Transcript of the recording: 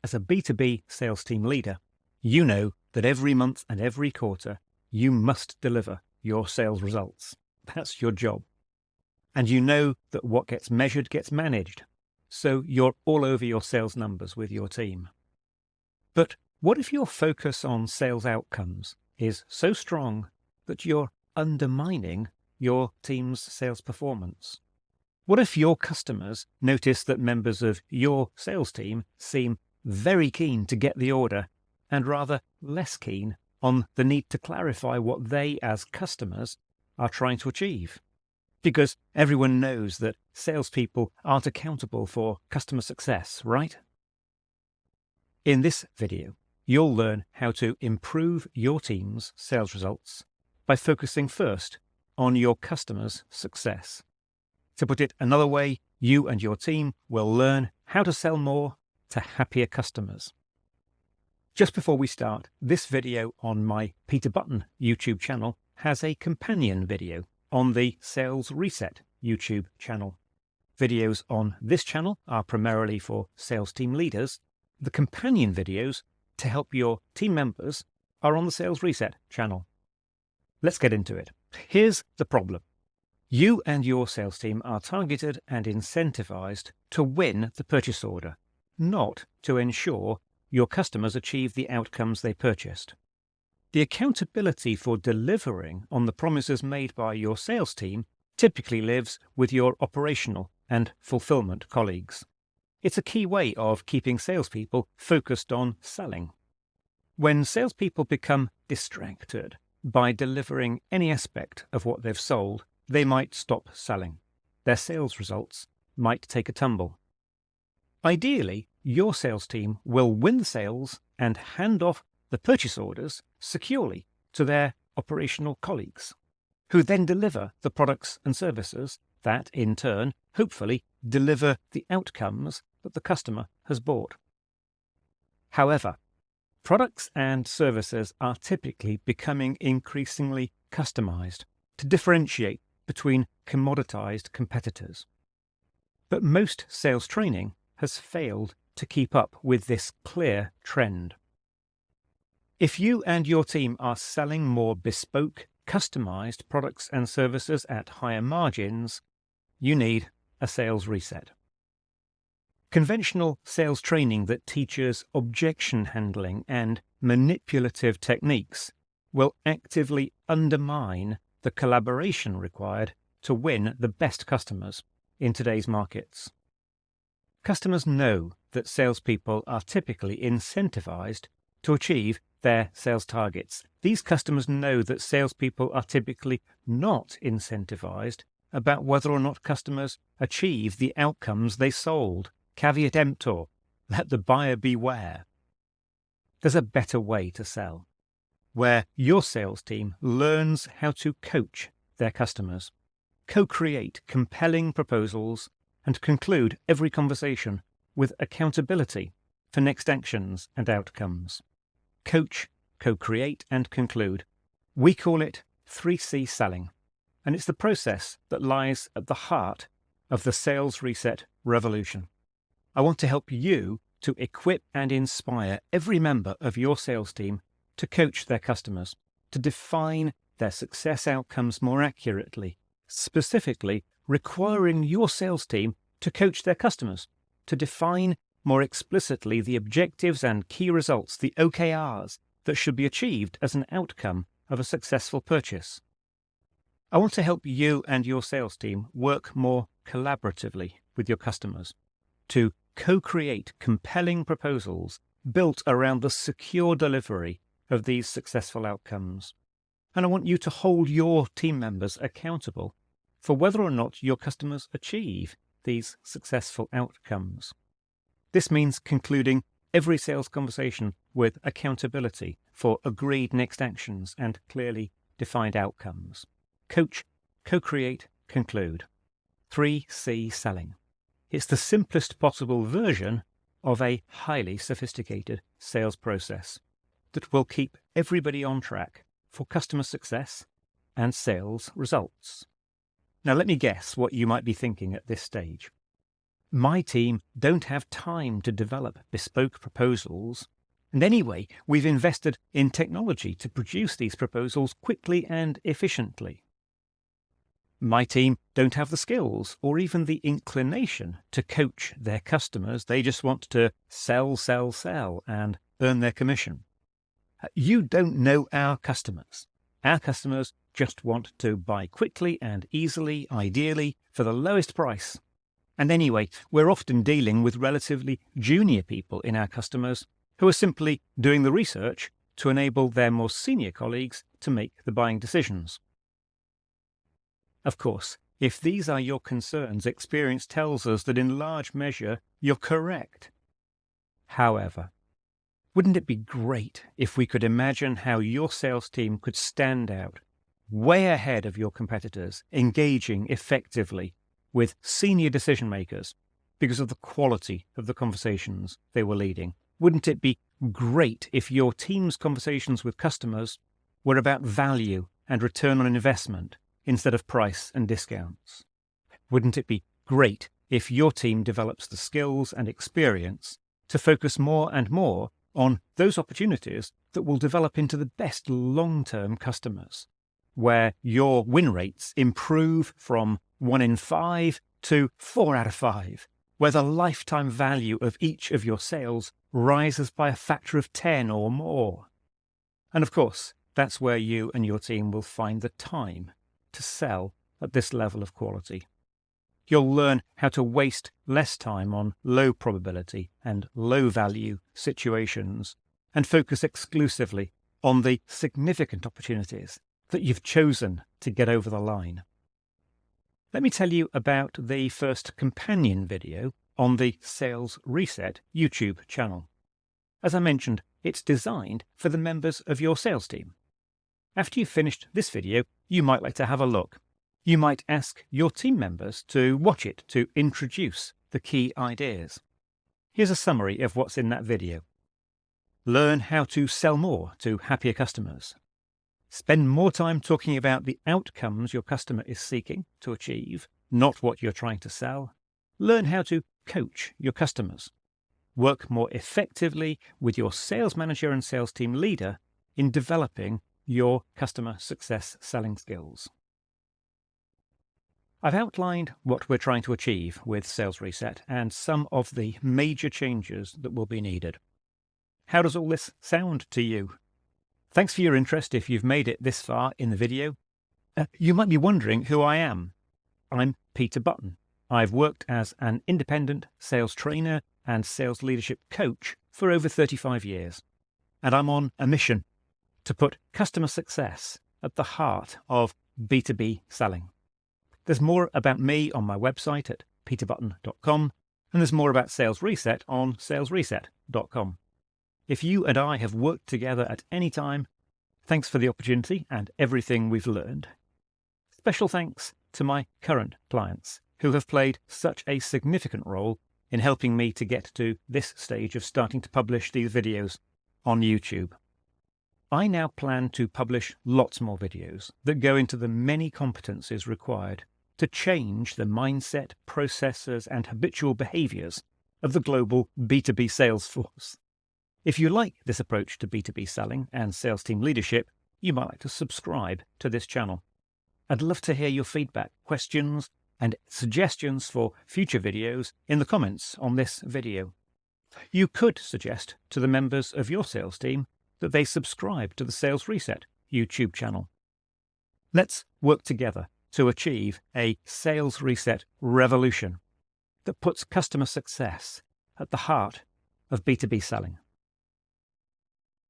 As a B2B sales team leader, you know that every month and every quarter, you must deliver your sales results. That's your job. And you know that what gets measured gets managed. So you're all over your sales numbers with your team. But what if your focus on sales outcomes is so strong that you're undermining your team's sales performance? What if your customers notice that members of your sales team seem very keen to get the order and rather less keen on the need to clarify what they as customers are trying to achieve? Because everyone knows that salespeople aren't accountable for customer success, right? In this video, you'll learn how to improve your team's sales results by focusing first on your customers' success. To put it another way, you and your team will learn how to sell more to happier customers. Just before we start, this video on my Peter Button YouTube channel has a companion video on the Sales Reset YouTube channel. Videos on this channel are primarily for sales team leaders. The companion videos to help your team members are on the Sales Reset channel. Let's get into it. Here's the problem. You and your sales team are targeted and incentivized to win the purchase order, not to ensure your customers achieve the outcomes they purchased. The accountability for delivering on the promises made by your sales team typically lives with your operational and fulfillment colleagues. It's a key way of keeping salespeople focused on selling. When salespeople become distracted by delivering any aspect of what they've sold, they might stop selling. Their sales results might take a tumble. Ideally, your sales team will win the sales and hand off the purchase orders securely to their operational colleagues, who then deliver the products and services that, in turn, hopefully deliver the outcomes that the customer has bought. However, products and services are typically becoming increasingly customized to differentiate between commoditized competitors. But most sales training has failed to keep up with this clear trend. If you and your team are selling more bespoke, customized products and services at higher margins, you need a sales reset. Conventional sales training that teaches objection handling and manipulative techniques will actively undermine the collaboration required to win the best customers in today's markets. Customers know that salespeople are typically incentivized to achieve their sales targets. These customers know that salespeople are typically not incentivized about whether or not customers achieve the outcomes they sold. Caveat emptor, let the buyer beware. There's a better way to sell, where your sales team learns how to coach their customers, co-create compelling proposals, and conclude every conversation with accountability for next actions and outcomes. Coach, co-create, and conclude. We call it 3C selling, and it's the process that lies at the heart of the sales reset revolution. I want to help you to equip and inspire every member of your sales team to coach their customers, to define their success outcomes more accurately, specifically requiring your sales team to coach their customers, to define more explicitly the objectives and key results, the OKRs, that should be achieved as an outcome of a successful purchase. I want to help you and your sales team work more collaboratively with your customers, to co-create compelling proposals built around the secure delivery of these successful outcomes. And I want you to hold your team members accountable for whether or not your customers achieve these successful outcomes. This means concluding every sales conversation with accountability for agreed next actions and clearly defined outcomes. Coach, co-create, conclude. 3C selling. It's the simplest possible version of a highly sophisticated sales process that will keep everybody on track for customer success and sales results. Now let me guess what you might be thinking at this stage. My team don't have time to develop bespoke proposals, and anyway, we've invested in technology to produce these proposals quickly and efficiently. My team don't have the skills or even the inclination to coach their customers. They just want to sell, sell, sell and earn their commission. You don't know our customers. Our customers just want to buy quickly and easily, ideally for the lowest price. And anyway, we're often dealing with relatively junior people in our customers who are simply doing the research to enable their more senior colleagues to make the buying decisions. Of course, if these are your concerns, experience tells us that in large measure you're correct. However, wouldn't it be great if we could imagine how your sales team could stand out way ahead of your competitors, engaging effectively with senior decision makers because of the quality of the conversations they were leading? Wouldn't it be great if your team's conversations with customers were about value and return on investment instead of price and discounts? Wouldn't it be great if your team develops the skills and experience to focus more and more on those opportunities that will develop into the best long-term customers, where your win rates improve from 1 in 5 to 4 out of 5, where the lifetime value of each of your sales rises by a factor of 10 or more? And of course, that's where you and your team will find the time to sell at this level of quality. You'll learn how to waste less time on low probability and low value situations and focus exclusively on the significant opportunities that you've chosen to get over the line. Let me tell you about the first companion video on the Sales Reset YouTube channel. As I mentioned, it's designed for the members of your sales team. After you've finished this video, you might like to have a look. You might ask your team members to watch it to introduce the key ideas. Here's a summary of what's in that video. Learn how to sell more to happier customers. Spend more time talking about the outcomes your customer is seeking to achieve, not what you're trying to sell. Learn how to coach your customers. Work more effectively with your sales manager and sales team leader in developing your customer success selling skills. I've outlined what we're trying to achieve with Sales Reset and some of the major changes that will be needed. How does all this sound to you? Thanks for your interest if you've made it this far in the video. You might be wondering who I am. I'm Peter Button. I've worked as an independent sales trainer and sales leadership coach for over 35 years. And I'm on a mission to put customer success at the heart of B2B selling. There's more about me on my website at peterbutton.com, and there's more about Sales Reset on salesreset.com. If you and I have worked together at any time, thanks for the opportunity and everything we've learned. Special thanks to my current clients who have played such a significant role in helping me to get to this stage of starting to publish these videos on YouTube. I now plan to publish lots more videos that go into the many competencies required to change the mindset, processes, and habitual behaviors of the global B2B sales force. If you like this approach to B2B selling and sales team leadership, you might like to subscribe to this channel. I'd love to hear your feedback, questions, and suggestions for future videos in the comments on this video. You could suggest to the members of your sales team that they subscribe to the Sales Reset YouTube channel. Let's work together to achieve a Sales Reset revolution that puts customer success at the heart of B2B selling.